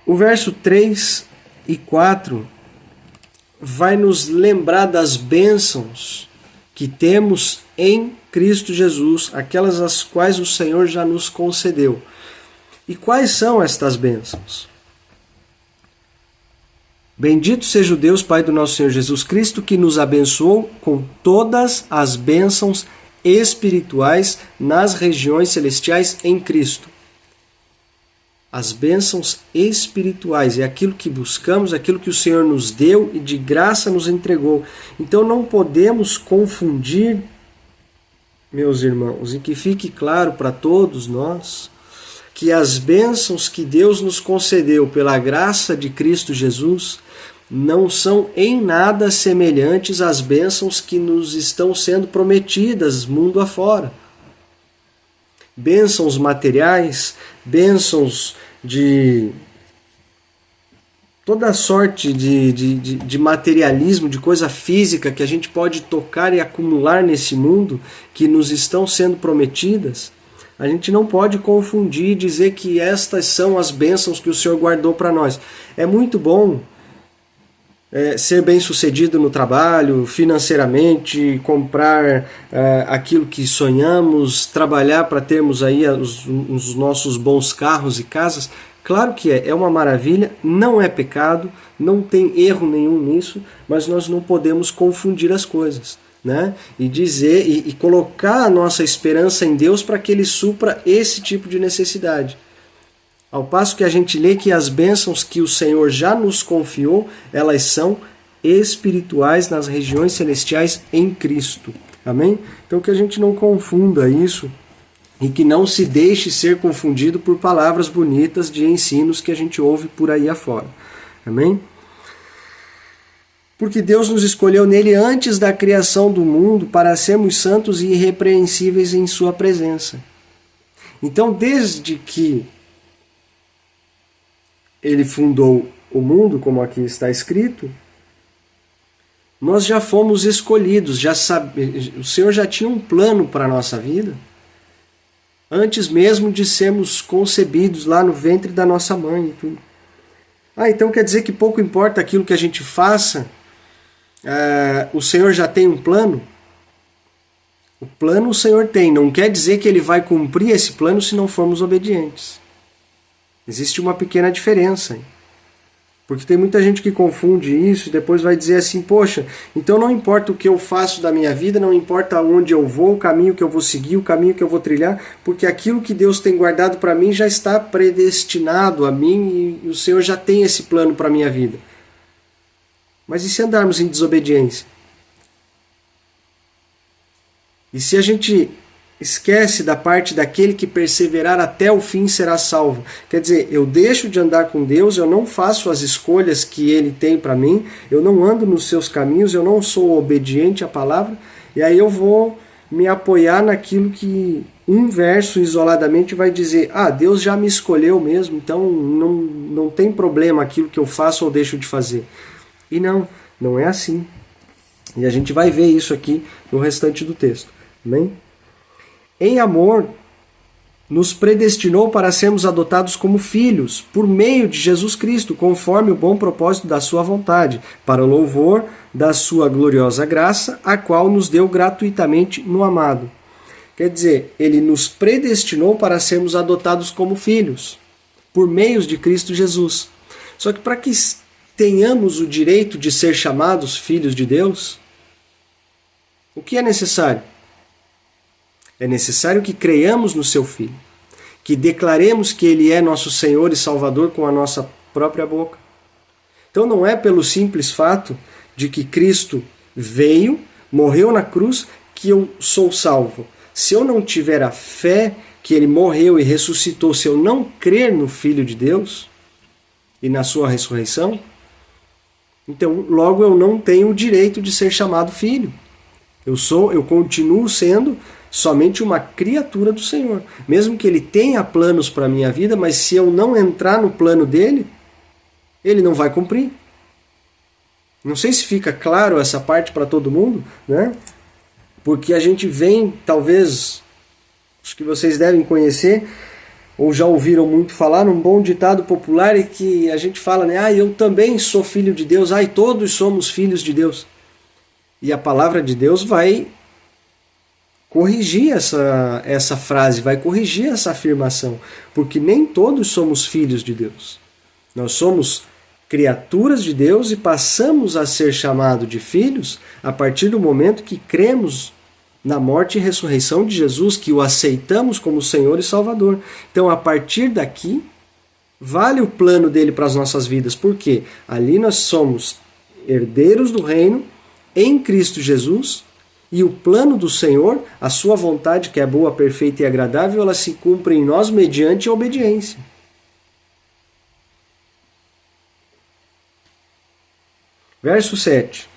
O verso 3 e 4 vai nos lembrar das bênçãos que temos em Cristo Jesus, aquelas as quais o Senhor já nos concedeu. E quais são estas bênçãos? Bendito seja o Deus, Pai do nosso Senhor Jesus Cristo, que nos abençoou com todas as bênçãos espirituais nas regiões celestiais em Cristo. As bênçãos espirituais é aquilo que buscamos, aquilo que o Senhor nos deu e de graça nos entregou. Então não podemos confundir, meus irmãos, e que fique claro para todos nós, que as bênçãos que Deus nos concedeu pela graça de Cristo Jesus não são em nada semelhantes às bênçãos que nos estão sendo prometidas mundo afora. Bênçãos materiais, bênçãos de toda sorte de materialismo, de coisa física que a gente pode tocar e acumular nesse mundo, que nos estão sendo prometidas, a gente não pode confundir e dizer que estas são as bênçãos que o Senhor guardou para nós. É muito bom ser bem-sucedido no trabalho, financeiramente, comprar aquilo que sonhamos, trabalhar para termos aí os nossos bons carros e casas. Claro que é uma maravilha, não é pecado, não tem erro nenhum nisso, mas nós não podemos confundir as coisas, né? E dizer e colocar a nossa esperança em Deus para que Ele supra esse tipo de necessidade. Ao passo que a gente lê que as bênçãos que o Senhor já nos confiou, elas são espirituais nas regiões celestiais em Cristo. Amém? Então que a gente não confunda isso e que não se deixe ser confundido por palavras bonitas de ensinos que a gente ouve por aí afora. Amém? Porque Deus nos escolheu nele antes da criação do mundo para sermos santos e irrepreensíveis em sua presença. Então, desde que Ele fundou o mundo, como aqui está escrito, nós já fomos escolhidos, o Senhor já tinha um plano para a nossa vida, antes mesmo de sermos concebidos lá no ventre da nossa mãe. E tudo. Então quer dizer que pouco importa aquilo que a gente faça, o Senhor já tem um plano? O plano o Senhor tem, não quer dizer que Ele vai cumprir esse plano se não formos obedientes. Existe uma pequena diferença. Porque tem muita gente que confunde isso e depois vai dizer assim, poxa, então não importa o que eu faço da minha vida, não importa onde eu vou, o caminho que eu vou seguir, o caminho que eu vou trilhar, porque aquilo que Deus tem guardado para mim já está predestinado a mim e o Senhor já tem esse plano para a minha vida. Mas e se andarmos em desobediência? E se a gente esquece da parte daquele que perseverar até o fim será salvo? Quer dizer, eu deixo de andar com Deus, eu não faço as escolhas que Ele tem para mim, eu não ando nos seus caminhos, eu não sou obediente à palavra, e aí eu vou me apoiar naquilo que um verso isoladamente vai dizer, Deus já me escolheu mesmo, então não tem problema aquilo que eu faço ou deixo de fazer. E não é assim. E a gente vai ver isso aqui no restante do texto. Amém? Em amor, nos predestinou para sermos adotados como filhos, por meio de Jesus Cristo, conforme o bom propósito da sua vontade, para o louvor da sua gloriosa graça, a qual nos deu gratuitamente no amado. Quer dizer, Ele nos predestinou para sermos adotados como filhos, por meio de Cristo Jesus. Só que para que tenhamos o direito de ser chamados filhos de Deus, o que é necessário? É necessário que creiamos no seu Filho, que declaremos que Ele é nosso Senhor e Salvador com a nossa própria boca. Então não é pelo simples fato de que Cristo veio, morreu na cruz, que eu sou salvo. Se eu não tiver a fé que Ele morreu e ressuscitou, se eu não crer no Filho de Deus e na sua ressurreição, então logo eu não tenho o direito de ser chamado filho. Eu continuo sendo somente uma criatura do Senhor. Mesmo que Ele tenha planos para a minha vida, mas se eu não entrar no plano dEle, Ele não vai cumprir. Não sei se fica claro essa parte para todo mundo, né? Porque a gente vem, talvez, acho que vocês devem conhecer, ou já ouviram muito falar num bom ditado popular e que a gente fala, né? Ah, eu também sou filho de Deus, ai, todos somos filhos de Deus. E a palavra de Deus vai corrigir essa frase, vai corrigir essa afirmação, porque nem todos somos filhos de Deus. Nós somos criaturas de Deus e passamos a ser chamados de filhos a partir do momento que cremos na morte e ressurreição de Jesus, que o aceitamos como Senhor e Salvador. Então, a partir daqui, vale o plano dele para as nossas vidas, porque ali nós somos herdeiros do reino em Cristo Jesus, e o plano do Senhor, a sua vontade, que é boa, perfeita e agradável, ela se cumpre em nós mediante a obediência. Verso 7.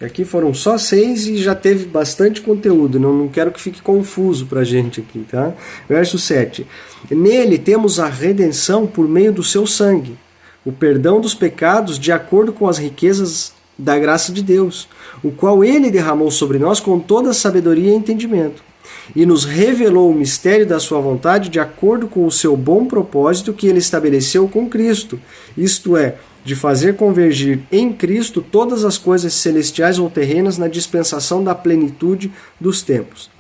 Aqui foram só 6 e já teve bastante conteúdo, não quero que fique confuso para a gente aqui, tá? Verso 7. Nele temos a redenção por meio do seu sangue, o perdão dos pecados de acordo com as riquezas da graça de Deus, o qual ele derramou sobre nós com toda a sabedoria e entendimento, e nos revelou o mistério da sua vontade de acordo com o seu bom propósito que ele estabeleceu com Cristo, isto é, de fazer convergir em Cristo todas as coisas celestiais ou terrenas na dispensação da plenitude dos tempos.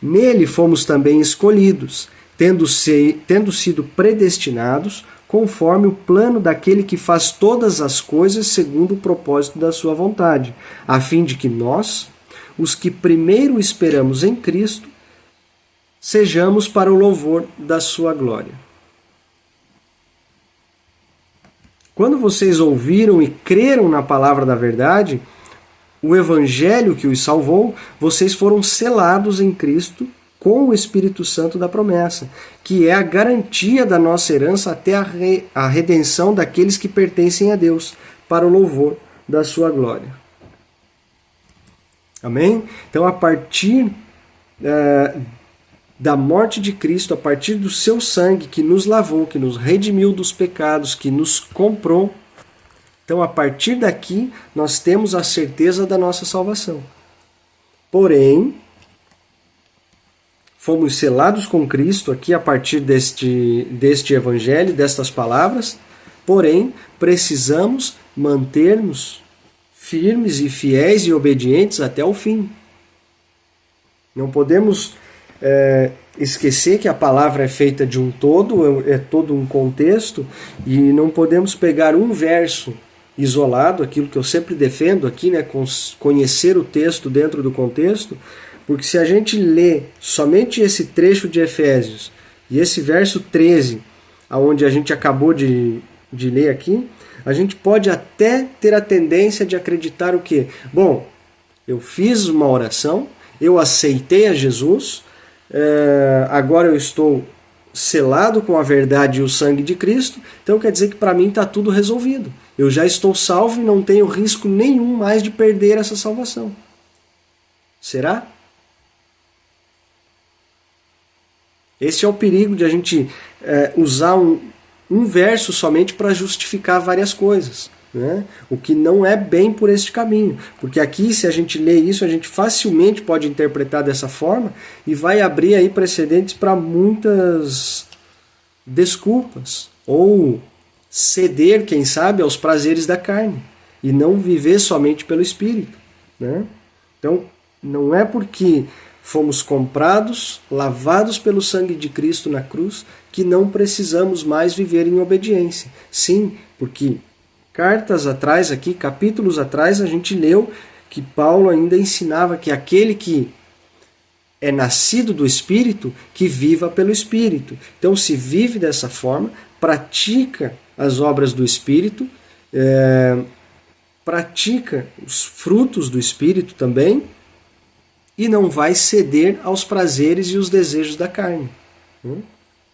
Nele fomos também escolhidos, tendo sido predestinados conforme o plano daquele que faz todas as coisas segundo o propósito da sua vontade, a fim de que nós, os que primeiro esperamos em Cristo, sejamos para o louvor da sua glória. Quando vocês ouviram e creram na palavra da verdade, o evangelho que os salvou, vocês foram selados em Cristo com o Espírito Santo da promessa, que é a garantia da nossa herança até a redenção daqueles que pertencem a Deus, para o louvor da sua glória. Amém? Então, a partir da morte de Cristo, a partir do seu sangue que nos lavou, que nos redimiu dos pecados, que nos comprou, então a partir daqui nós temos a certeza da nossa salvação. Porém, fomos selados com Cristo aqui a partir deste evangelho, destas palavras, porém precisamos manter-nos firmes e fiéis e obedientes até o fim. Não podemos esquecer que a palavra é feita de um todo, é todo um contexto, e não podemos pegar um verso isolado, aquilo que eu sempre defendo aqui, né, conhecer o texto dentro do contexto, porque se a gente lê somente esse trecho de Efésios e esse verso 13, aonde a gente acabou de ler aqui, a gente pode até ter a tendência de acreditar o quê? Bom, eu fiz uma oração, eu aceitei a Jesus, agora eu estou selado com a verdade e o sangue de Cristo, então quer dizer que para mim está tudo resolvido. Eu já estou salvo e não tenho risco nenhum mais de perder essa salvação. Será? Esse é o perigo de a gente usar um verso somente para justificar várias coisas, né? O que não é bem por este caminho. Porque aqui, se a gente lê isso, a gente facilmente pode interpretar dessa forma e vai abrir aí precedentes para muitas desculpas. Ou ceder, quem sabe, aos prazeres da carne. E não viver somente pelo Espírito, né? Então, não é porque fomos comprados, lavados pelo sangue de Cristo na cruz, que não precisamos mais viver em obediência. Sim, porque cartas atrás, aqui, capítulos atrás, a gente leu que Paulo ainda ensinava que aquele que é nascido do Espírito, que viva pelo Espírito. Então, se vive dessa forma, pratica as obras do Espírito, pratica os frutos do Espírito também, e não vai ceder aos prazeres e os desejos da carne.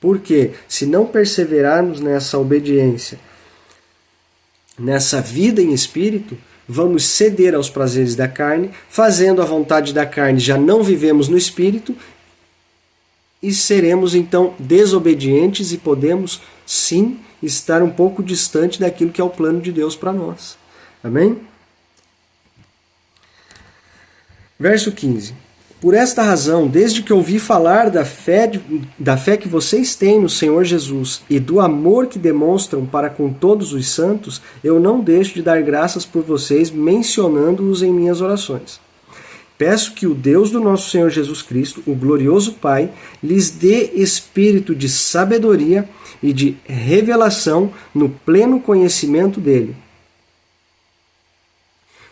Porque se não perseverarmos nessa obediência, nessa vida em espírito, vamos ceder aos prazeres da carne, fazendo a vontade da carne, já não vivemos no espírito, e seremos então desobedientes e podemos sim estar um pouco distante daquilo que é o plano de Deus para nós. Amém? Verso 15. Por esta razão, desde que ouvi falar da fé que vocês têm no Senhor Jesus e do amor que demonstram para com todos os santos, eu não deixo de dar graças por vocês, mencionando-os em minhas orações. Peço que o Deus do nosso Senhor Jesus Cristo, o glorioso Pai, lhes dê espírito de sabedoria e de revelação no pleno conhecimento dele.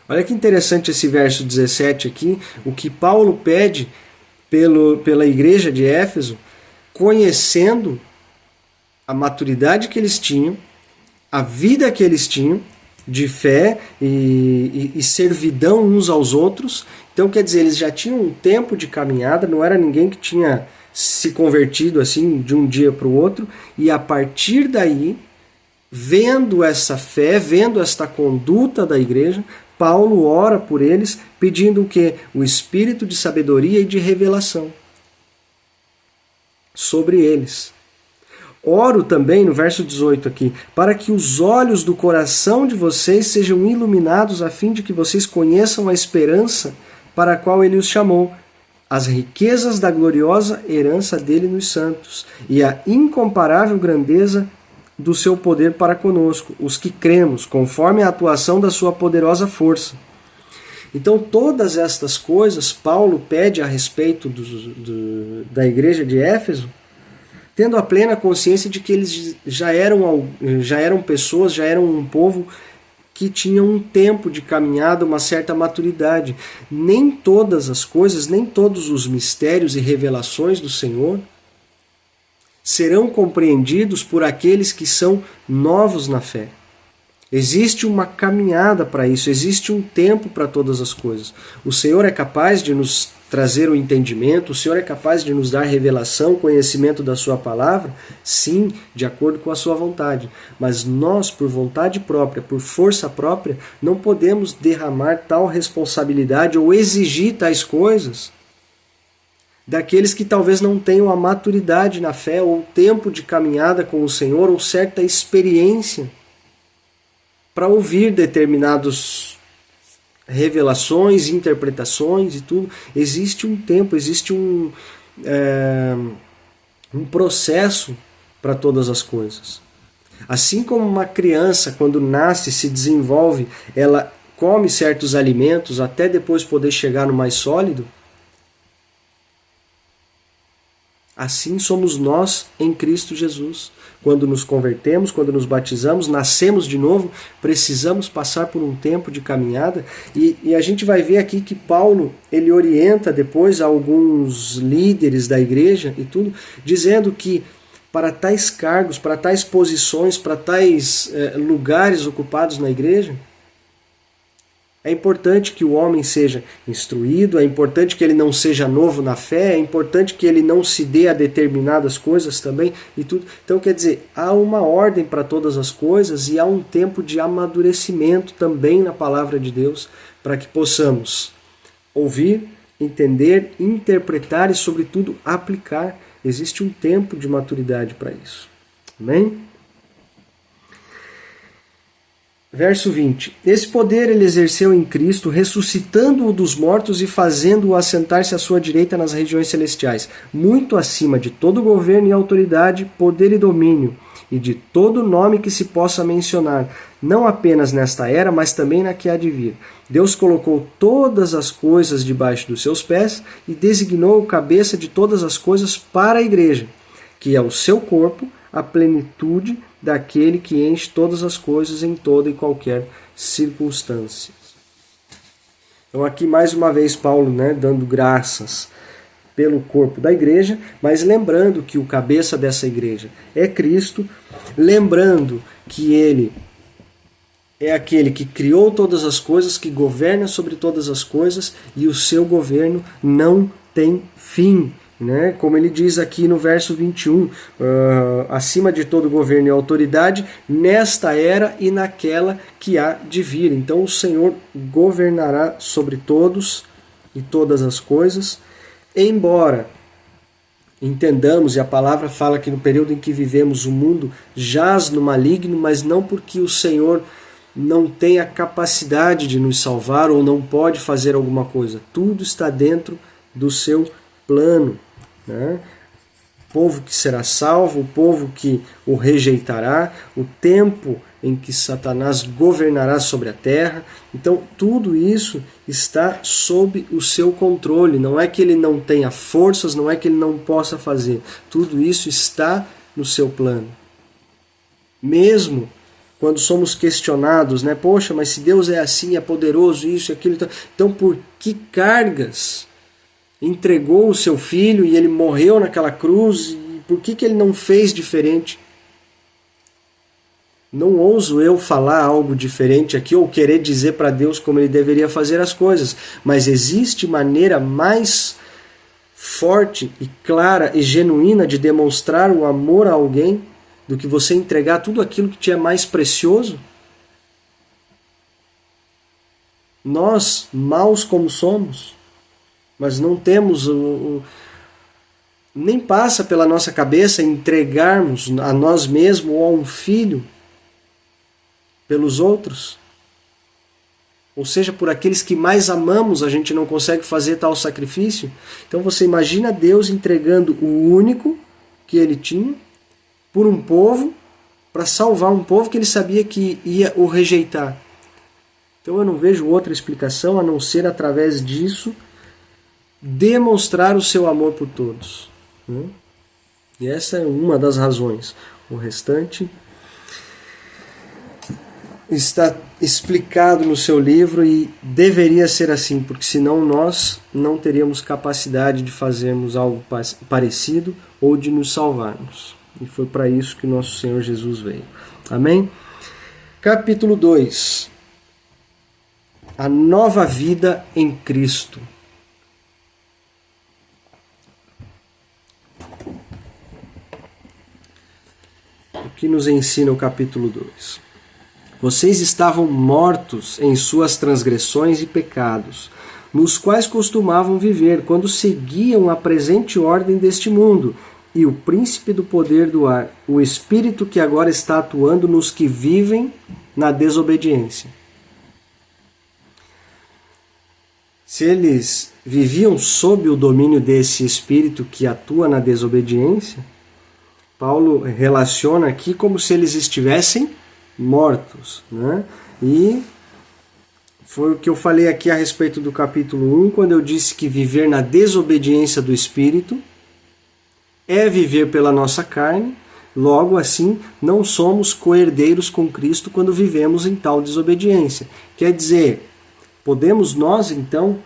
Olha que interessante esse verso 17 aqui, o que Paulo pede pela igreja de Éfeso, conhecendo a maturidade que eles tinham, a vida que eles tinham, de fé e servidão uns aos outros. Então, quer dizer, eles já tinham um tempo de caminhada, não era ninguém que tinha se convertido assim de um dia para o outro, e a partir daí, vendo essa fé, vendo esta conduta da igreja, Paulo ora por eles, pedindo o quê? O espírito de sabedoria e de revelação sobre eles. Oro também, no verso 18 aqui, para que os olhos do coração de vocês sejam iluminados, a fim de que vocês conheçam a esperança para a qual ele os chamou, as riquezas da gloriosa herança dele nos santos e a incomparável grandeza do seu poder para conosco, os que cremos, conforme a atuação da sua poderosa força. Então, todas estas coisas Paulo pede a respeito da igreja de Éfeso, tendo a plena consciência de que eles já eram pessoas, já eram um povo que tinham um tempo de caminhada, uma certa maturidade. Nem todas as coisas, nem todos os mistérios e revelações do Senhor serão compreendidos por aqueles que são novos na fé. Existe uma caminhada para isso, existe um tempo para todas as coisas. O Senhor é capaz de nos trazer o entendimento, o Senhor é capaz de nos dar revelação, conhecimento da sua palavra, sim, de acordo com a sua vontade. Mas nós, por vontade própria, por força própria, não podemos derramar tal responsabilidade ou exigir tais coisas daqueles que talvez não tenham a maturidade na fé, ou tempo de caminhada com o Senhor, ou certa experiência para ouvir determinadas revelações, interpretações e tudo. Existe um tempo, existe um processo para todas as coisas. Assim como uma criança, quando nasce, se desenvolve, ela come certos alimentos até depois poder chegar no mais sólido, assim somos nós em Cristo Jesus. Quando nos convertemos, quando nos batizamos, nascemos de novo, precisamos passar por um tempo de caminhada. E a gente vai ver aqui que Paulo, ele orienta depois alguns líderes da igreja e tudo, dizendo que para tais cargos, para tais posições, para tais lugares ocupados na igreja, é importante que o homem seja instruído, é importante que ele não seja novo na fé, é importante que ele não se dê a determinadas coisas também e tudo. Então, quer dizer, há uma ordem para todas as coisas e há um tempo de amadurecimento também na palavra de Deus, para que possamos ouvir, entender, interpretar e, sobretudo, aplicar. Existe um tempo de maturidade para isso. Amém? Verso 20. Esse poder ele exerceu em Cristo, ressuscitando-o dos mortos e fazendo-o assentar-se à sua direita nas regiões celestiais, muito acima de todo governo e autoridade, poder e domínio, e de todo nome que se possa mencionar, não apenas nesta era, mas também na que há de vir. Deus colocou todas as coisas debaixo dos seus pés e designou o cabeça de todas as coisas para a igreja, que é o seu corpo, a plenitude daquele que enche todas as coisas em toda e qualquer circunstância. Então aqui mais uma vez Paulo, dando graças pelo corpo da igreja, mas lembrando que o cabeça dessa igreja é Cristo, lembrando que ele é aquele que criou todas as coisas, que governa sobre todas as coisas e o seu governo não tem fim. Como ele diz aqui no verso 21, acima de todo governo e autoridade, nesta era e naquela que há de vir. Então o Senhor governará sobre todos e todas as coisas, embora entendamos, e a palavra fala que no período em que vivemos o mundo jaz no maligno, mas não porque o Senhor não tem a capacidade de nos salvar ou não pode fazer alguma coisa. Tudo está dentro do seu plano, né? O povo que será salvo, o povo que o rejeitará, o tempo em que Satanás governará sobre a terra. Então, tudo isso está sob o seu controle. Não é que ele não tenha forças, não é que ele não possa fazer. Tudo isso está no seu plano. Mesmo quando somos questionados, né? Poxa, mas se Deus é assim, é poderoso, isso e aquilo. Então, por que cargas entregou o seu filho e ele morreu naquela cruz? E por que ele não fez diferente? Não ouso eu falar algo diferente aqui ou querer dizer para Deus como ele deveria fazer as coisas, mas existe maneira mais forte e clara e genuína de demonstrar o amor a alguém do que você entregar tudo aquilo que te é mais precioso? Nós, maus como somos, mas não temos nem passa pela nossa cabeça entregarmos a nós mesmos ou a um filho pelos outros. Ou seja, por aqueles que mais amamos, a gente não consegue fazer tal sacrifício. Então você imagina Deus entregando o único que ele tinha por um povo, para salvar um povo que ele sabia que ia o rejeitar. Então eu não vejo outra explicação a não ser através disso demonstrar o seu amor por todos. E essa é uma das razões. O restante está explicado no seu livro e deveria ser assim, porque senão nós não teríamos capacidade de fazermos algo parecido ou de nos salvarmos. E foi para isso que nosso Senhor Jesus veio. Amém? Capítulo 2. A nova vida em Cristo. O que nos ensina o capítulo 2? Vocês estavam mortos em suas transgressões e pecados, nos quais costumavam viver quando seguiam a presente ordem deste mundo e o príncipe do poder do ar, o espírito que agora está atuando nos que vivem na desobediência. Se eles viviam sob o domínio desse espírito que atua na desobediência, Paulo relaciona aqui como se eles estivessem mortos, né? E foi o que eu falei aqui a respeito do capítulo 1, quando eu disse que viver na desobediência do Espírito é viver pela nossa carne, logo assim não somos coerdeiros com Cristo quando vivemos em tal desobediência. Quer dizer, podemos nós então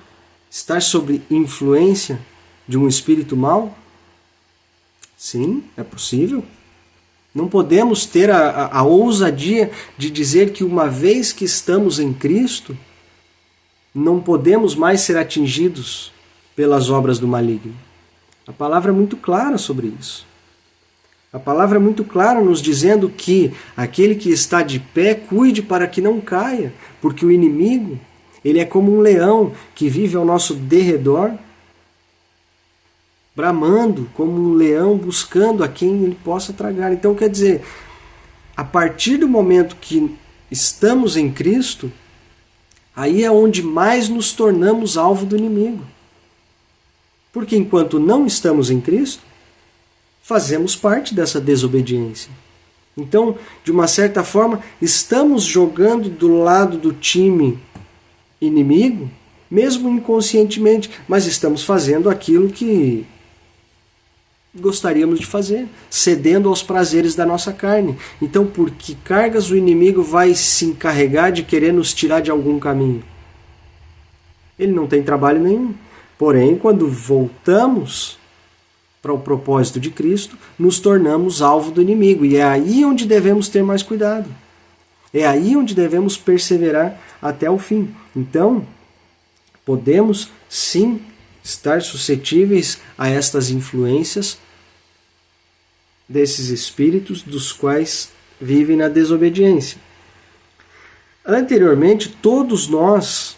estar sob influência de um espírito mau? Sim, é possível. Não podemos ter a ousadia de dizer que uma vez que estamos em Cristo, não podemos mais ser atingidos pelas obras do maligno. A palavra é muito clara sobre isso. A palavra é muito clara nos dizendo que aquele que está de pé, cuide para que não caia, porque o inimigo, ele é como um leão que vive ao nosso derredor, bramando como um leão, buscando a quem ele possa tragar. Então, quer dizer, a partir do momento que estamos em Cristo, aí é onde mais nos tornamos alvo do inimigo. Porque enquanto não estamos em Cristo, fazemos parte dessa desobediência. Então, de uma certa forma, estamos jogando do lado do time inimigo, mesmo inconscientemente, mas estamos fazendo aquilo que gostaríamos de fazer, cedendo aos prazeres da nossa carne. Então, por que cargas o inimigo vai se encarregar de querer nos tirar de algum caminho? Ele não tem trabalho nenhum. Porém, quando voltamos para o propósito de Cristo, nos tornamos alvo do inimigo. E é aí onde devemos ter mais cuidado. É aí onde devemos perseverar até o fim. Então, podemos sim estar suscetíveis a estas influências desses espíritos dos quais vivem na desobediência. Anteriormente, todos nós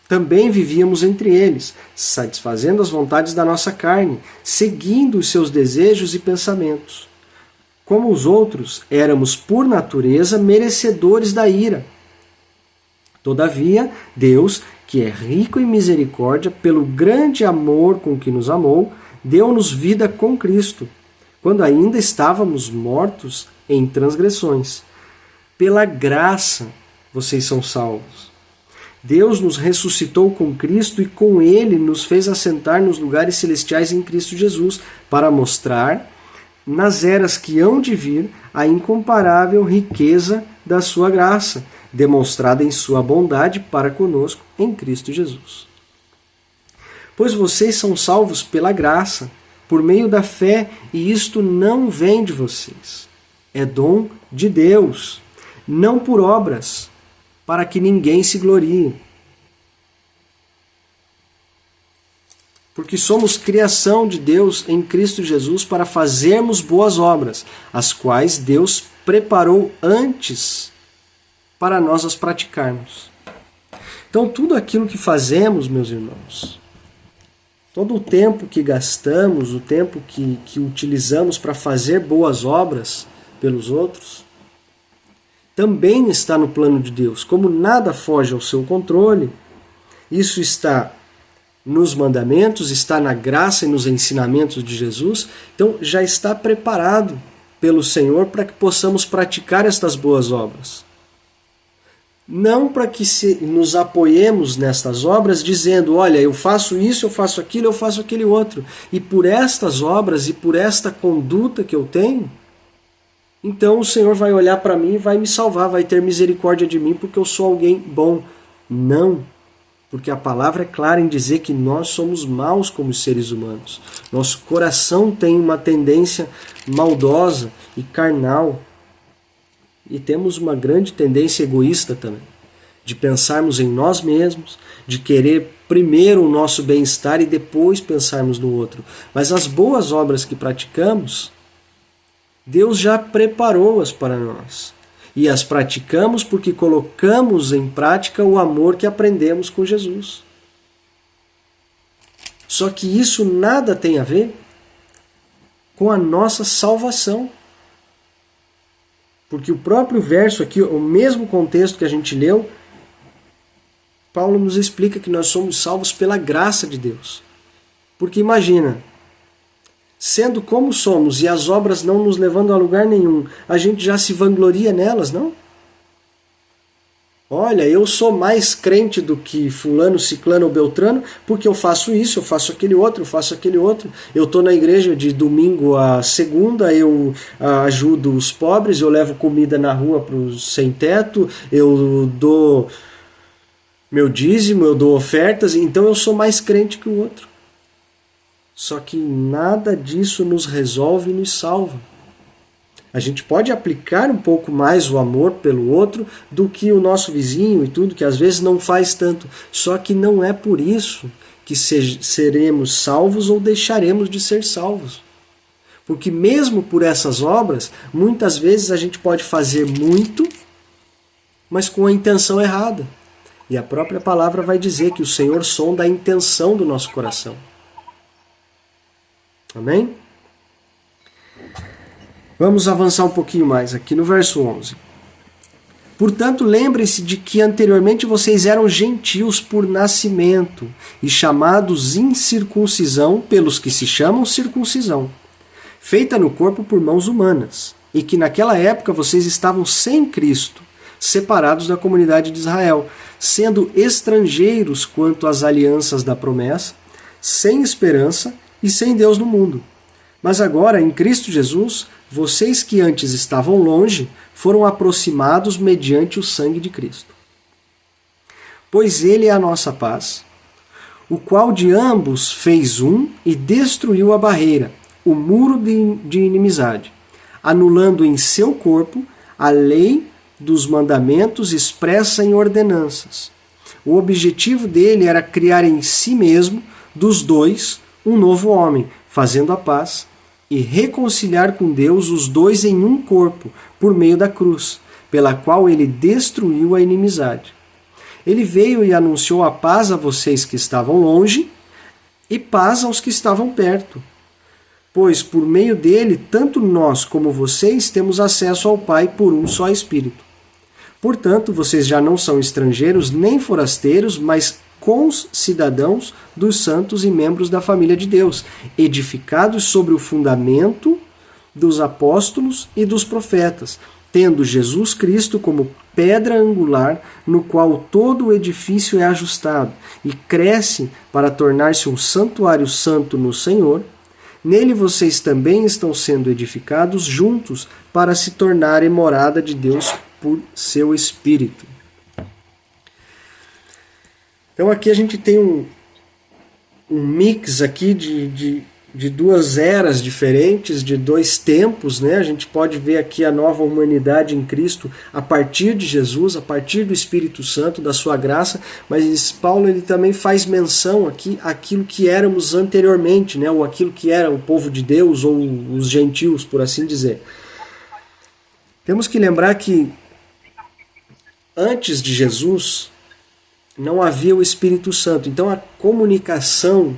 também vivíamos entre eles, satisfazendo as vontades da nossa carne, seguindo os seus desejos e pensamentos. Como os outros, éramos por natureza merecedores da ira. Todavia, Deus, que é rico em misericórdia, pelo grande amor com que nos amou, deu-nos vida com Cristo, quando ainda estávamos mortos em transgressões. Pela graça vocês são salvos. Deus nos ressuscitou com Cristo e com Ele nos fez assentar nos lugares celestiais em Cristo Jesus, para mostrar, nas eras que hão de vir, a incomparável riqueza da sua graça, demonstrada em sua bondade para conosco em Cristo Jesus. Pois vocês são salvos pela graça, por meio da fé, e isto não vem de vocês. É dom de Deus, não por obras, para que ninguém se glorie. Porque somos criação de Deus em Cristo Jesus para fazermos boas obras, as quais Deus preparou antes para nós as praticarmos. Então, tudo aquilo que fazemos, meus irmãos, todo o tempo que gastamos, o tempo que utilizamos para fazer boas obras pelos outros, também está no plano de Deus. Como nada foge ao seu controle, isso está nos mandamentos, está na graça e nos ensinamentos de Jesus, então já está preparado pelo Senhor para que possamos praticar estas boas obras. Não para que nos apoiemos nestas obras dizendo, olha, eu faço isso, eu faço aquilo, eu faço aquele outro, e por estas obras e por esta conduta que eu tenho, então o Senhor vai olhar para mim e vai me salvar, vai ter misericórdia de mim porque eu sou alguém bom. Não, porque a palavra é clara em dizer que nós somos maus como seres humanos. Nosso coração tem uma tendência maldosa e carnal. E temos uma grande tendência egoísta também, de pensarmos em nós mesmos, de querer primeiro o nosso bem-estar e depois pensarmos no outro. Mas as boas obras que praticamos, Deus já preparou-as para nós. E as praticamos porque colocamos em prática o amor que aprendemos com Jesus. Só que isso nada tem a ver com a nossa salvação. Porque o próprio verso aqui, o mesmo contexto que a gente leu, Paulo nos explica que nós somos salvos pela graça de Deus. Porque imagina, sendo como somos e as obras não nos levando a lugar nenhum, a gente já se vangloria nelas, não? Olha, eu sou mais crente do que fulano, ciclano ou beltrano, porque eu faço isso, eu faço aquele outro, eu faço aquele outro. Eu estou na igreja de domingo a segunda, eu ajudo os pobres, eu levo comida na rua para os sem-teto, eu dou meu dízimo, eu dou ofertas, então eu sou mais crente que o outro. Só que nada disso nos resolve e nos salva. A gente pode aplicar um pouco mais o amor pelo outro do que o nosso vizinho e tudo, que às vezes não faz tanto. Só que não é por isso que seremos salvos ou deixaremos de ser salvos. Porque mesmo por essas obras, muitas vezes a gente pode fazer muito, mas com a intenção errada. E a própria palavra vai dizer que o Senhor sonda a intenção do nosso coração. Amém? Vamos avançar um pouquinho mais aqui no verso 11. Portanto, lembrem-se de que anteriormente vocês eram gentios por nascimento e chamados incircuncisão pelos que se chamam circuncisão, feita no corpo por mãos humanas, e que naquela época vocês estavam sem Cristo, separados da comunidade de Israel, sendo estrangeiros quanto às alianças da promessa, sem esperança e sem Deus no mundo. Mas agora, em Cristo Jesus, vocês que antes estavam longe, foram aproximados mediante o sangue de Cristo. Pois Ele é a nossa paz, o qual de ambos fez um e destruiu a barreira, o muro de inimizade, anulando em seu corpo a lei dos mandamentos expressa em ordenanças. O objetivo dele era criar em si mesmo, dos dois, um novo homem, fazendo a paz, e reconciliar com Deus os dois em um corpo, por meio da cruz, pela qual ele destruiu a inimizade. Ele veio e anunciou a paz a vocês que estavam longe e paz aos que estavam perto. Pois por meio dele, tanto nós como vocês temos acesso ao Pai por um só Espírito. Portanto, vocês já não são estrangeiros nem forasteiros, mas concidadãos dos santos e membros da família de Deus, edificados sobre o fundamento dos apóstolos e dos profetas, tendo Jesus Cristo como pedra angular, no qual todo o edifício é ajustado e cresce para tornar-se um santuário santo no Senhor. Nele vocês também estão sendo edificados juntos para se tornarem morada de Deus por seu Espírito. Então aqui a gente tem um mix aqui de duas eras diferentes, de dois tempos, né? A gente pode ver aqui a nova humanidade em Cristo a partir de Jesus, a partir do Espírito Santo, da sua graça, mas Paulo ele também faz menção aqui àquilo que éramos anteriormente, né? Ou aquilo que era o povo de Deus, ou os gentios, por assim dizer. Temos que lembrar que antes de Jesus não havia o Espírito Santo, então a comunicação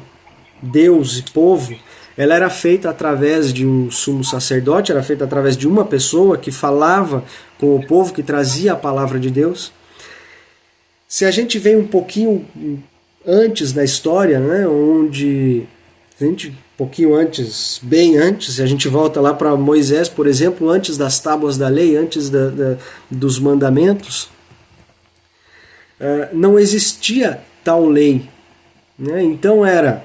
Deus e povo, ela era feita através de um sumo sacerdote, era feita através de uma pessoa que falava com o povo, que trazia a palavra de Deus. Se a gente vem um pouquinho antes na história, né, um pouquinho antes, bem antes, se a gente volta lá para Moisés, por exemplo, antes das tábuas da lei, antes dos mandamentos, não existia tal lei, né? Então era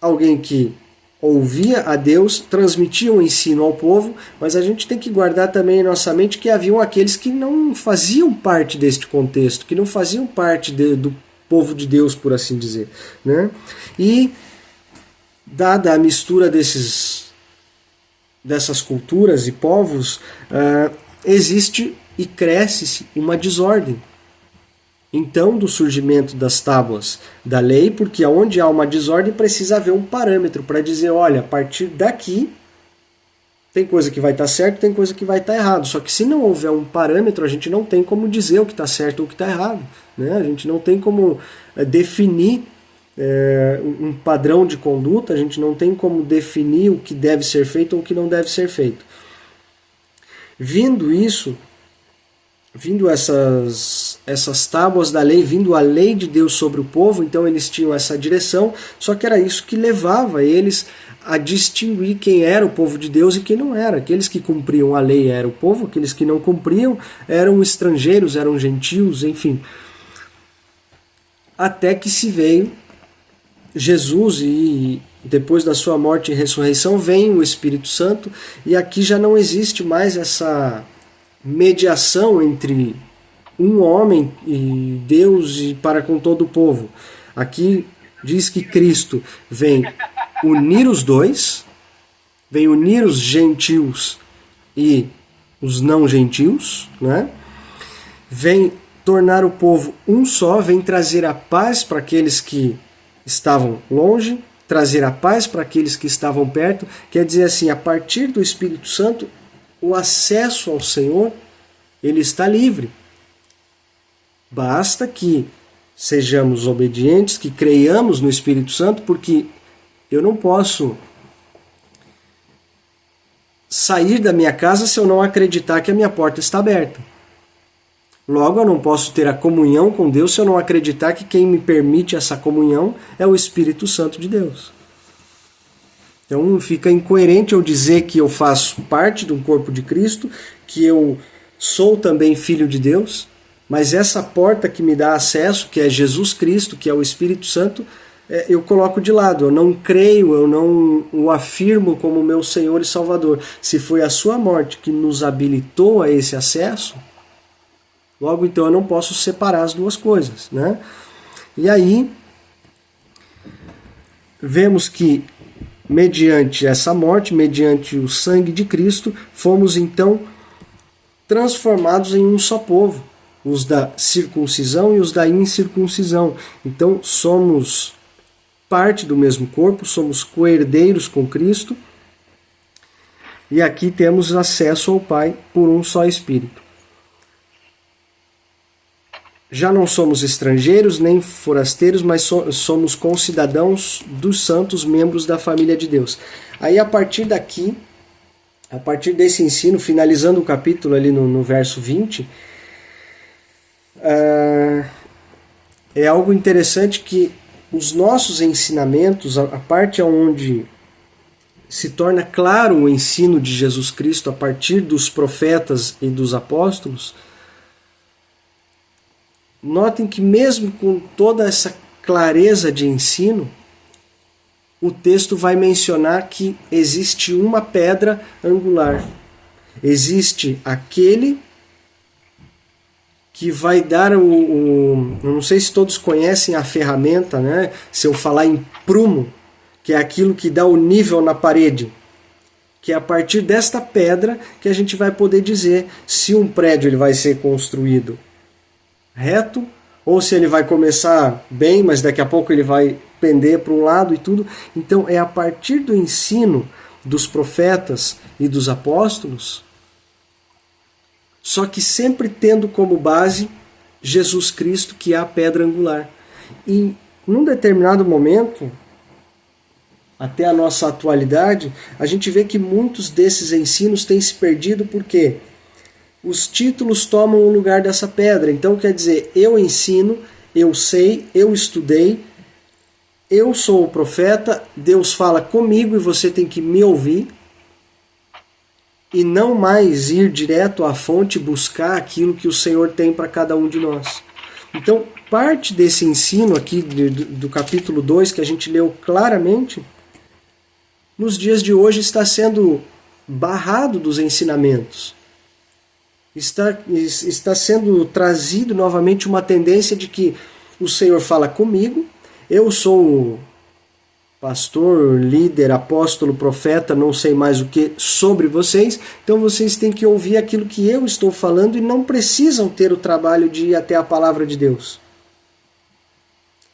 alguém que ouvia a Deus, transmitia um ensino ao povo, mas a gente tem que guardar também em nossa mente que haviam aqueles que não faziam parte deste contexto, que não faziam parte do povo de Deus, por assim dizer, né? E dada a mistura dessas culturas e povos, existe e cresce uma desordem. Então, do surgimento das tábuas da lei, porque onde há uma desordem precisa haver um parâmetro para dizer, olha, a partir daqui tem coisa que vai estar certo, tem coisa que vai estar errado. Só que se não houver um parâmetro, a gente não tem como dizer o que está certo ou o que está errado, né? A gente não tem como definir um padrão de conduta, a gente não tem como definir o que deve ser feito ou o que não deve ser feito. Vindo essas tábuas da lei, vindo a lei de Deus sobre o povo, então eles tinham essa direção, só que era isso que levava eles a distinguir quem era o povo de Deus e quem não era. Aqueles que cumpriam a lei eram o povo, aqueles que não cumpriam eram estrangeiros, eram gentios, enfim. Até que se veio Jesus e depois da sua morte e ressurreição vem o Espírito Santo, e aqui já não existe mais essa mediação entre um homem e Deus e para com todo o povo. Aqui diz que Cristo vem unir os dois, vem unir os gentios e os não gentios, né? Vem tornar o povo um só, vem trazer a paz para aqueles que estavam longe, trazer a paz para aqueles que estavam perto. Quer dizer assim, a partir do Espírito Santo, o acesso ao Senhor, ele está livre. Basta que sejamos obedientes, que creiamos no Espírito Santo, porque eu não posso sair da minha casa se eu não acreditar que a minha porta está aberta. Logo, eu não posso ter a comunhão com Deus se eu não acreditar que quem me permite essa comunhão é o Espírito Santo de Deus. Então fica incoerente eu dizer que eu faço parte de um corpo de Cristo, que eu sou também filho de Deus, mas essa porta que me dá acesso, que é Jesus Cristo, que é o Espírito Santo, eu coloco de lado. Eu não creio, eu não o afirmo como meu Senhor e Salvador. Se foi a sua morte que nos habilitou a esse acesso, logo então eu não posso separar as duas coisas, né? E aí vemos que mediante essa morte, mediante o sangue de Cristo, fomos então transformados em um só povo, os da circuncisão e os da incircuncisão. Então somos parte do mesmo corpo, somos coerdeiros com Cristo, e aqui temos acesso ao Pai por um só Espírito. Já não somos estrangeiros nem forasteiros, mas somos concidadãos dos santos, membros da família de Deus. Aí a partir daqui, a partir desse ensino, finalizando o capítulo ali no verso 20, é algo interessante que os nossos ensinamentos, a parte onde se torna claro o ensino de Jesus Cristo a partir dos profetas e dos apóstolos, notem que mesmo com toda essa clareza de ensino, o texto vai mencionar que existe uma pedra angular. Existe aquele que vai dar eu não sei se todos conhecem a ferramenta, né? Se eu falar em prumo, que é aquilo que dá o nível na parede, que é a partir desta pedra que a gente vai poder dizer se um prédio ele vai ser construído reto, ou se ele vai começar bem, mas daqui a pouco ele vai pender para um lado e tudo. Então é a partir do ensino dos profetas e dos apóstolos, só que sempre tendo como base Jesus Cristo, que é a pedra angular. E num determinado momento, até a nossa atualidade, a gente vê que muitos desses ensinos têm se perdido porque os títulos tomam o lugar dessa pedra. Então quer dizer, eu ensino, eu sei, eu estudei, eu sou o profeta, Deus fala comigo e você tem que me ouvir, e não mais ir direto à fonte buscar aquilo que o Senhor tem para cada um de nós. Então, parte desse ensino aqui do capítulo 2, que a gente leu claramente, nos dias de hoje está sendo barrado dos ensinamentos. Está sendo trazido novamente uma tendência de que o Senhor fala comigo, eu sou pastor, líder, apóstolo, profeta, não sei mais o que, sobre vocês, então vocês têm que ouvir aquilo que eu estou falando e não precisam ter o trabalho de ir até a palavra de Deus.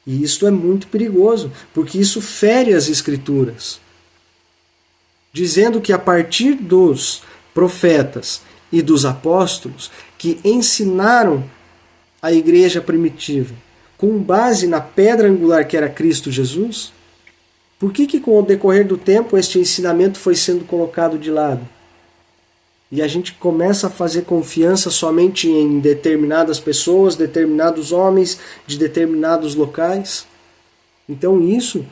E isso é muito perigoso, porque isso fere as Escrituras, dizendo que a partir dos profetas e dos apóstolos que ensinaram a igreja primitiva com base na pedra angular que era Cristo Jesus, por que com o decorrer do tempo este ensinamento foi sendo colocado de lado? E a gente começa a fazer confiança somente em determinadas pessoas, determinados homens, de determinados locais. Então isso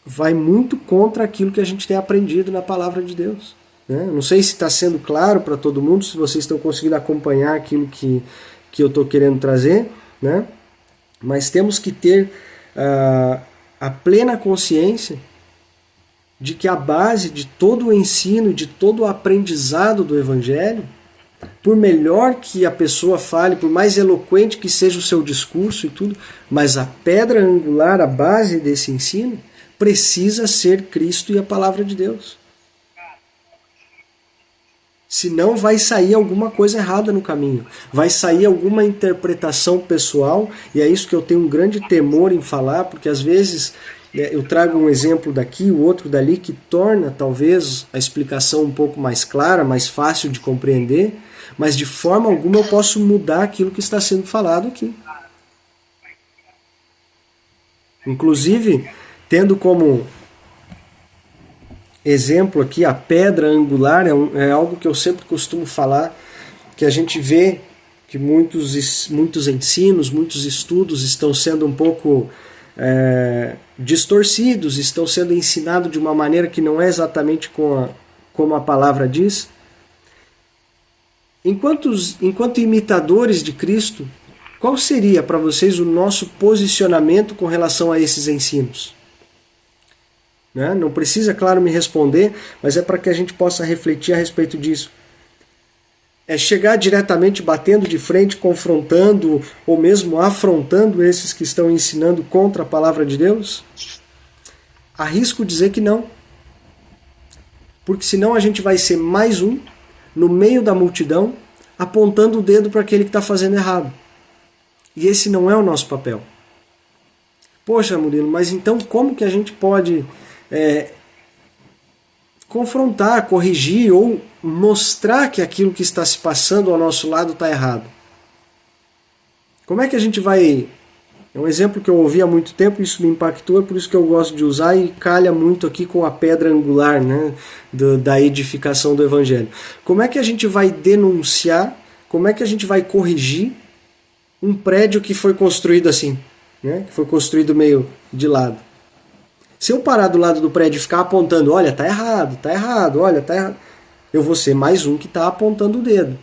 vai muito contra aquilo que a gente tem aprendido na palavra de Deus. Não sei se está sendo claro para todo mundo, se vocês estão conseguindo acompanhar aquilo que eu estou querendo trazer, né? Mas temos que ter a plena consciência de que a base de todo o ensino, de todo o aprendizado do Evangelho, por melhor que a pessoa fale, por mais eloquente que seja o seu discurso e tudo, mas a pedra angular, a base desse ensino, precisa ser Cristo e a palavra de Deus. Senão vai sair alguma coisa errada no caminho. Vai sair alguma interpretação pessoal, e é isso que eu tenho um grande temor em falar, porque às vezes eu trago um exemplo daqui, o outro dali, que torna talvez a explicação um pouco mais clara, mais fácil de compreender, mas de forma alguma eu posso mudar aquilo que está sendo falado aqui. Inclusive, tendo como exemplo aqui, a pedra angular é algo que eu sempre costumo falar, que a gente vê que muitos ensinos, muitos estudos estão sendo um pouco distorcidos, estão sendo ensinados de uma maneira que não é exatamente como a palavra diz. Enquanto imitadores de Cristo, qual seria para vocês o nosso posicionamento com relação a esses ensinos? Não precisa, claro, me responder, mas é para que a gente possa refletir a respeito disso. É chegar diretamente batendo de frente, confrontando ou mesmo afrontando esses que estão ensinando contra a palavra de Deus? Arrisco dizer que não. Porque senão a gente vai ser mais um no meio da multidão apontando o dedo para aquele que está fazendo errado. E esse não é o nosso papel. Poxa, Murilo, mas então como que a gente pode confrontar, corrigir ou mostrar que aquilo que está se passando ao nosso lado está errado? Como é que a gente vai... É um exemplo que eu ouvi há muito tempo, isso me impactou, é por isso que eu gosto de usar e calha muito aqui com a pedra angular, né, da edificação do Evangelho. Como é que a gente vai denunciar, como é que a gente vai corrigir um prédio que foi construído assim? né, que foi construído meio de lado. Se eu parar do lado do prédio e ficar apontando, olha, tá errado, olha, tá errado, eu vou ser mais um que está apontando o dedo,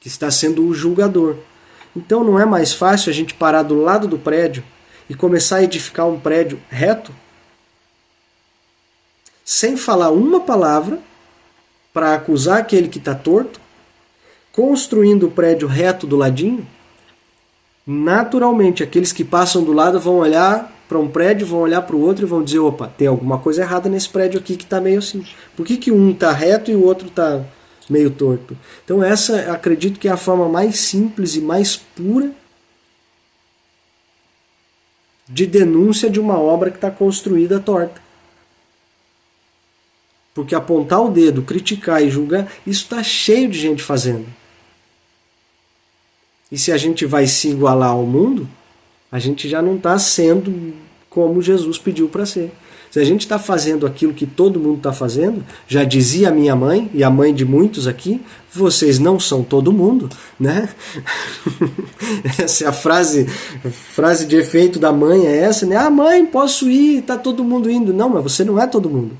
que está sendo o julgador. Então não é mais fácil a gente parar do lado do prédio e começar a edificar um prédio reto, sem falar uma palavra para acusar aquele que está torto, construindo o prédio reto do ladinho? Naturalmente, aqueles que passam do lado vão olhar para um prédio, vão olhar para o outro e vão dizer, opa, tem alguma coisa errada nesse prédio aqui que está meio assim. Por que um está reto e o outro está meio torto? Então essa, acredito que é a forma mais simples e mais pura de denúncia de uma obra que está construída torta. Porque apontar o dedo, criticar e julgar, isso está cheio de gente fazendo. E se a gente vai se igualar ao mundo, a gente já não está sendo como Jesus pediu para ser. Se a gente está fazendo aquilo que todo mundo está fazendo, já dizia a minha mãe, e a mãe de muitos aqui, vocês não são todo mundo, né? Essa é a frase de efeito da mãe, é essa, né? Ah, mãe, posso ir, está todo mundo indo. Não, mas você não é todo mundo.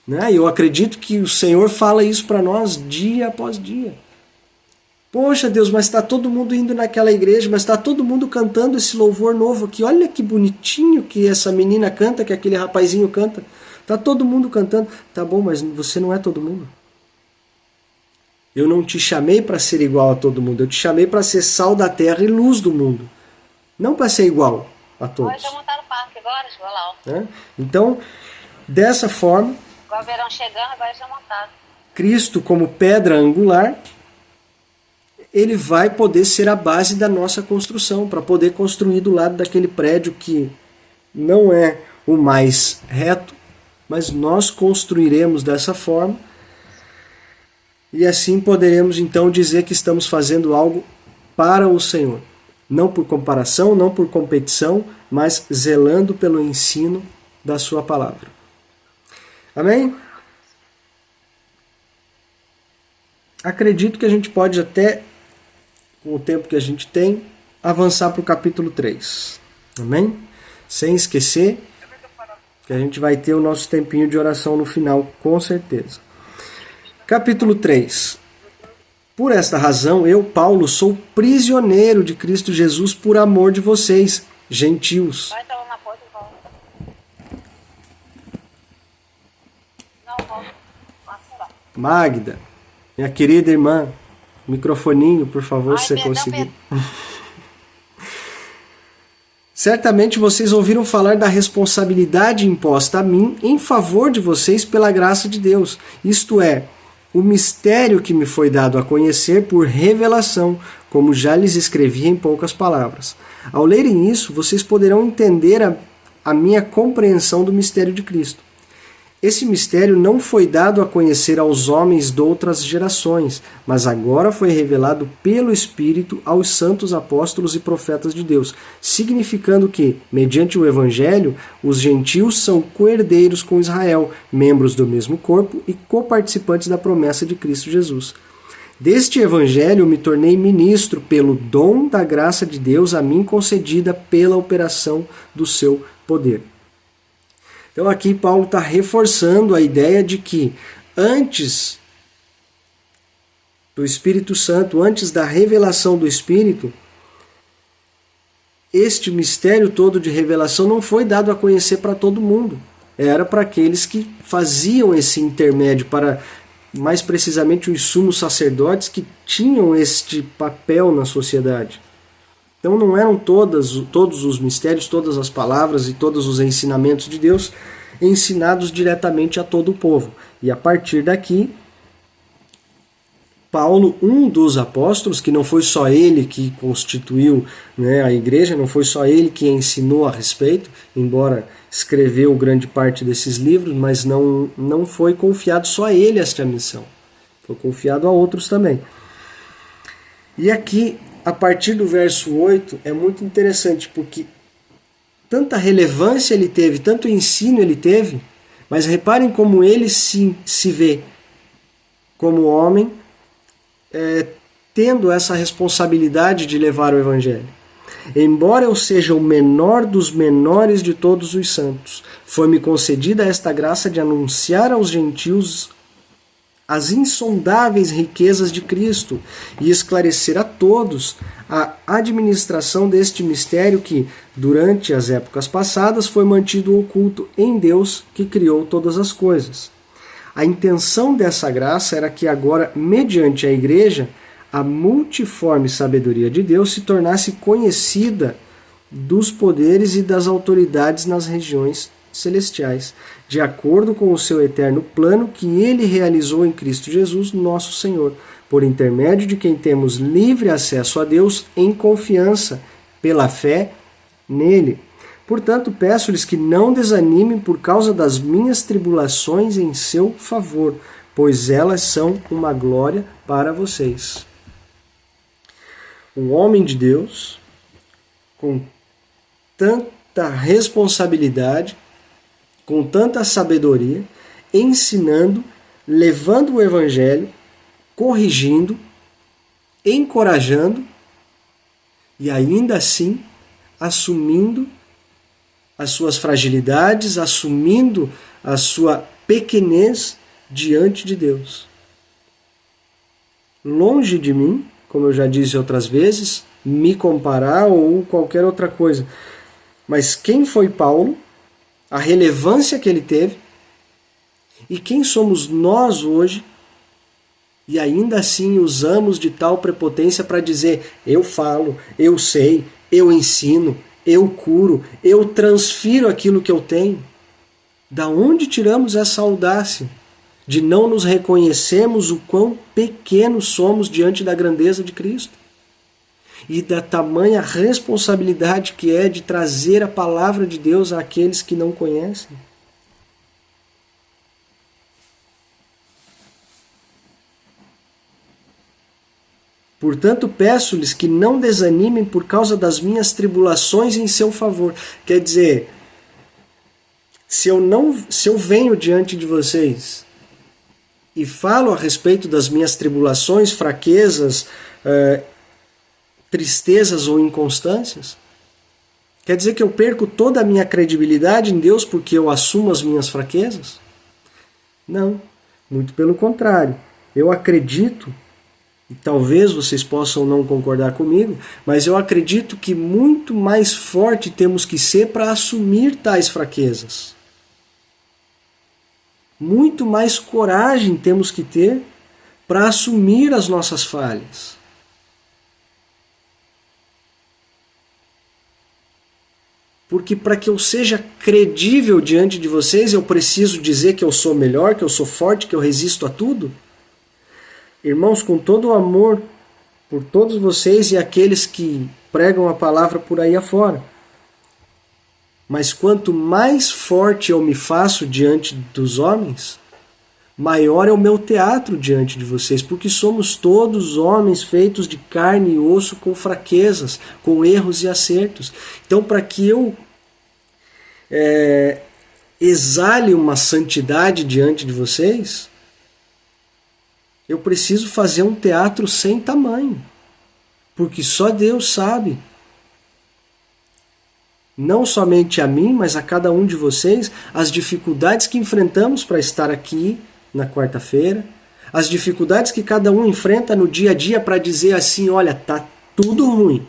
Né? Eu acredito que o Senhor fala isso para nós dia após dia. Poxa Deus, mas está todo mundo indo naquela igreja, mas está todo mundo cantando esse louvor novo aqui. Olha que bonitinho que essa menina canta, que aquele rapazinho canta. Está todo mundo cantando. Tá bom, mas você não é todo mundo. Eu não te chamei para ser igual a todo mundo. Eu te chamei para ser sal da terra e luz do mundo. Não para ser igual a todos. Hoje eu montar no parque agora, chegou lá. Né? Então, dessa forma, agora o verão chegando, agora já montado. Cristo como pedra angular, ele vai poder ser a base da nossa construção, para poder construir do lado daquele prédio que não é o mais reto, mas nós construiremos dessa forma e assim poderemos então dizer que estamos fazendo algo para o Senhor. Não por comparação, não por competição, mas zelando pelo ensino da sua palavra. Amém? Acredito que a gente pode até, com o tempo que a gente tem, avançar para o capítulo 3. Amém? Sem esquecer que a gente vai ter o nosso tempinho de oração no final, com certeza. Capítulo 3. Por esta razão, eu, Paulo, sou prisioneiro de Cristo Jesus por amor de vocês, gentios. Vai estar lá na porta e volta. Não, volta. Magda, minha querida irmã, microfoninho, por favor, se você conseguir. Certamente vocês ouviram falar da responsabilidade imposta a mim em favor de vocês pela graça de Deus. Isto é, o mistério que me foi dado a conhecer por revelação, como já lhes escrevi em poucas palavras. Ao lerem isso, vocês poderão entender a minha compreensão do mistério de Cristo. Esse mistério não foi dado a conhecer aos homens de outras gerações, mas agora foi revelado pelo Espírito aos santos apóstolos e profetas de Deus, significando que, mediante o Evangelho, os gentios são co-herdeiros com Israel, membros do mesmo corpo e coparticipantes da promessa de Cristo Jesus. Deste Evangelho me tornei ministro pelo dom da graça de Deus a mim concedida pela operação do seu poder. Então aqui Paulo está reforçando a ideia de que antes do Espírito Santo, antes da revelação do Espírito, este mistério todo de revelação não foi dado a conhecer para todo mundo. Era para aqueles que faziam esse intermédio, para mais precisamente os sumos sacerdotes que tinham este papel na sociedade. Então não eram todos os mistérios, todas as palavras e todos os ensinamentos de Deus ensinados diretamente a todo o povo. E a partir daqui, Paulo, um dos apóstolos, que não foi só ele que constituiu, né, a igreja, não foi só ele que ensinou a respeito, embora escreveu grande parte desses livros, mas não foi confiado só a ele esta missão. Foi confiado a outros também. E aqui, a partir do verso 8, é muito interessante, porque tanta relevância ele teve, tanto ensino ele teve, mas reparem como ele se vê como homem, tendo essa responsabilidade de levar o Evangelho. Embora eu seja o menor dos menores de todos os santos, foi-me concedida esta graça de anunciar aos gentios as insondáveis riquezas de Cristo e esclarecer a todos a administração deste mistério que, durante as épocas passadas, foi mantido oculto em Deus que criou todas as coisas. A intenção dessa graça era que agora, mediante a Igreja, a multiforme sabedoria de Deus se tornasse conhecida dos poderes e das autoridades nas regiões celestiais, de acordo com o seu eterno plano que ele realizou em Cristo Jesus, nosso Senhor, por intermédio de quem temos livre acesso a Deus em confiança, pela fé nele. Portanto, peço-lhes que não desanimem por causa das minhas tribulações em seu favor, pois elas são uma glória para vocês. Um homem de Deus, com tanta responsabilidade, com tanta sabedoria, ensinando, levando o Evangelho, corrigindo, encorajando e ainda assim assumindo as suas fragilidades, assumindo a sua pequenez diante de Deus. Longe de mim, como eu já disse outras vezes, me comparar ou qualquer outra coisa. Mas quem foi Paulo? A relevância que ele teve e quem somos nós hoje e ainda assim usamos de tal prepotência para dizer eu falo, eu sei, eu ensino, eu curo, eu transfiro aquilo que eu tenho. Da onde tiramos essa audácia de não nos reconhecermos o quão pequenos somos diante da grandeza de Cristo? E da tamanha responsabilidade que é de trazer a palavra de Deus àqueles que não conhecem. Portanto, peço-lhes que não desanimem por causa das minhas tribulações em seu favor. Quer dizer, se eu venho diante de vocês e falo a respeito das minhas tribulações, fraquezas, tristezas ou inconstâncias, quer dizer que eu perco toda a minha credibilidade em Deus porque eu assumo as minhas fraquezas? Não, muito pelo contrário. Eu acredito, e talvez vocês possam não concordar comigo, mas eu acredito que muito mais forte temos que ser para assumir tais fraquezas. Muito mais coragem temos que ter para assumir as nossas falhas. Porque para que eu seja credível diante de vocês, eu preciso dizer que eu sou melhor, que eu sou forte, que eu resisto a tudo? Irmãos, com todo o amor por todos vocês e aqueles que pregam a palavra por aí afora. Mas quanto mais forte eu me faço diante dos homens, maior é o meu teatro diante de vocês, porque somos todos homens feitos de carne e osso com fraquezas, com erros e acertos. Então, para que eu exale uma santidade diante de vocês, eu preciso fazer um teatro sem tamanho, porque só Deus sabe. Não somente a mim, mas a cada um de vocês, as dificuldades que enfrentamos para estar aqui na quarta-feira, as dificuldades que cada um enfrenta no dia a dia para dizer assim, olha, tá tudo ruim,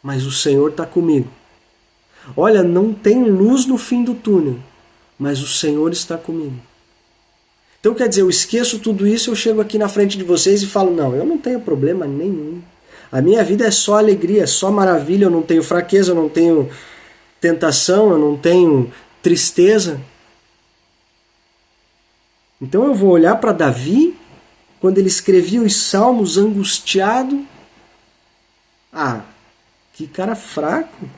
mas o Senhor está comigo. Olha, não tem luz no fim do túnel, mas o Senhor está comigo. Então quer dizer, eu esqueço tudo isso, eu chego aqui na frente de vocês e falo, não, eu não tenho problema nenhum. A minha vida é só alegria, é só maravilha, eu não tenho fraqueza, eu não tenho tentação, eu não tenho tristeza. Então eu vou olhar para Davi, quando ele escrevia os salmos angustiado. Ah, que cara fraco.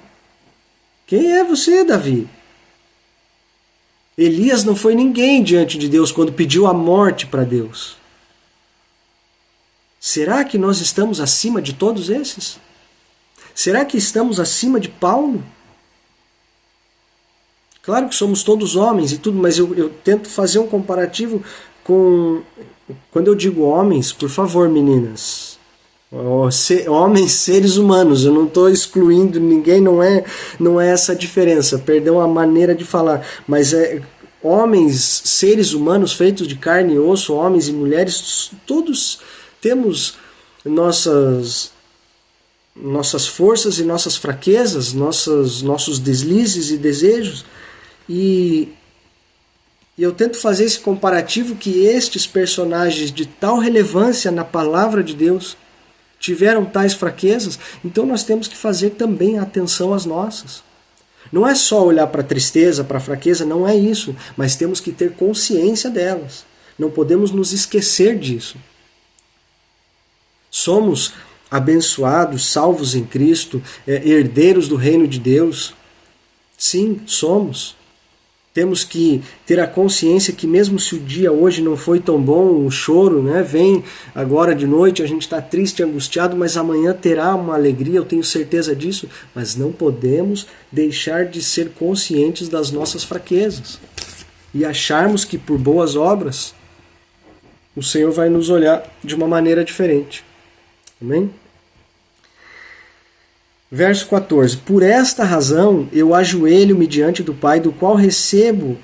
Quem é você, Davi? Elias não foi ninguém diante de Deus quando pediu a morte para Deus. Será que nós estamos acima de todos esses? Será que estamos acima de Paulo? Claro que somos todos homens e tudo, mas eu tento fazer um comparativo com... Quando eu digo homens, por favor, meninas, Homens, seres humanos, eu não estou excluindo ninguém, não é essa a diferença, perdão a maneira de falar, mas homens, seres humanos feitos de carne e osso, homens e mulheres, todos temos nossas forças e nossas fraquezas, nossos deslizes e desejos, e eu tento fazer esse comparativo que estes personagens de tal relevância na palavra de Deus tiveram tais fraquezas, então nós temos que fazer também atenção às nossas. Não é só olhar para a tristeza, para a fraqueza, não é isso, mas temos que ter consciência delas. Não podemos nos esquecer disso. Somos abençoados, salvos em Cristo, herdeiros do reino de Deus. Sim, somos. Temos que ter a consciência que mesmo se o dia hoje não foi tão bom, o choro, né, vem agora de noite, a gente está triste e angustiado, mas amanhã terá uma alegria, eu tenho certeza disso. Mas não podemos deixar de ser conscientes das nossas fraquezas e acharmos que por boas obras o Senhor vai nos olhar de uma maneira diferente. Amém? Verso 14. Por esta razão eu ajoelho-me diante do Pai, do qual recebe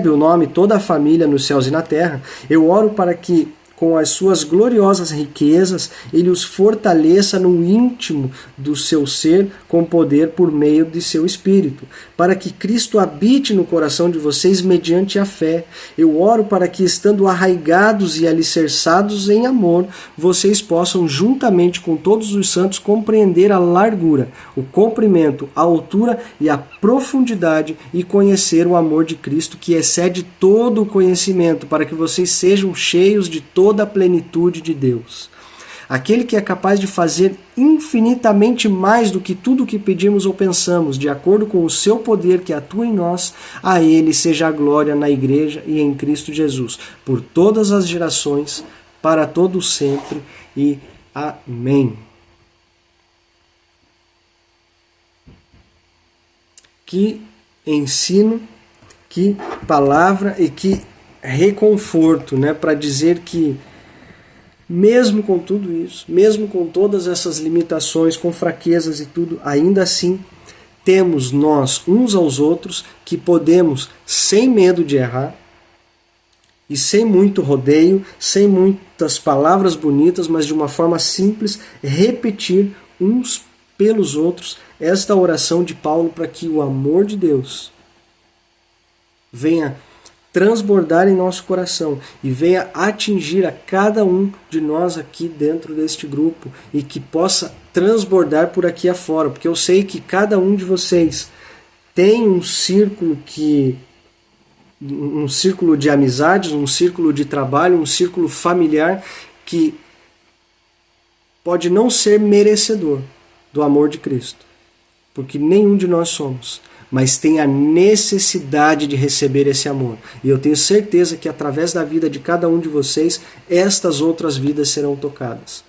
o nome toda a família nos céus e na terra. Eu oro para que, com as suas gloriosas riquezas, ele os fortaleça no íntimo do seu ser com poder por meio de seu Espírito, para que Cristo habite no coração de vocês mediante a fé. Eu oro para que, estando arraigados e alicerçados em amor, vocês possam, juntamente com todos os santos, compreender a largura, o comprimento, a altura e a profundidade e conhecer o amor de Cristo, que excede todo o conhecimento, para que vocês sejam cheios de toda a plenitude de Deus. Aquele que é capaz de fazer infinitamente mais do que tudo o que pedimos ou pensamos, de acordo com o seu poder que atua em nós, a ele seja a glória na Igreja e em Cristo Jesus, por todas as gerações, para todo sempre, e amém. Que ensino, que palavra e que reconforto, né, para dizer que mesmo com tudo isso, mesmo com todas essas limitações, com fraquezas e tudo, ainda assim temos nós uns aos outros que podemos, sem medo de errar e sem muito rodeio, sem muitas palavras bonitas, mas de uma forma simples, repetir uns pelos outros esta oração de Paulo para que o amor de Deus venha transbordar em nosso coração e venha atingir a cada um de nós aqui dentro deste grupo e que possa transbordar por aqui afora, porque eu sei que cada um de vocês tem um círculo de amizades, um círculo de trabalho, um círculo familiar que pode não ser merecedor do amor de Cristo, porque nenhum de nós somos, mas tem a necessidade de receber esse amor. E eu tenho certeza que através da vida de cada um de vocês, estas outras vidas serão tocadas.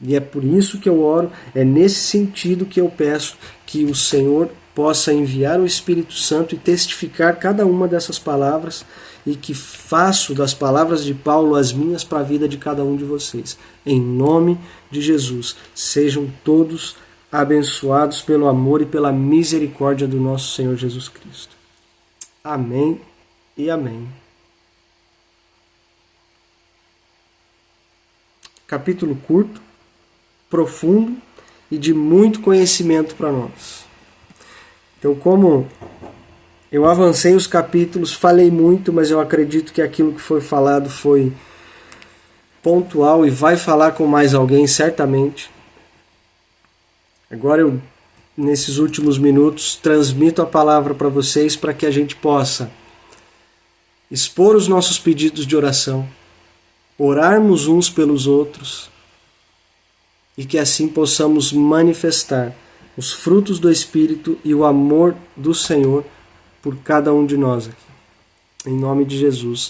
E é por isso que eu oro, é nesse sentido que eu peço que o Senhor possa enviar o Espírito Santo e testificar cada uma dessas palavras e que faço das palavras de Paulo as minhas para a vida de cada um de vocês. Em nome de Jesus, sejam todos abençoados pelo amor e pela misericórdia do nosso Senhor Jesus Cristo. Amém e amém. Capítulo curto, profundo e de muito conhecimento para nós. Então, como eu avancei os capítulos, falei muito, mas eu acredito que aquilo que foi falado foi pontual e vai falar com mais alguém, certamente. Agora eu, nesses últimos minutos, transmito a palavra para vocês para que a gente possa expor os nossos pedidos de oração, orarmos uns pelos outros e que assim possamos manifestar os frutos do Espírito e o amor do Senhor por cada um de nós aqui. Em nome de Jesus.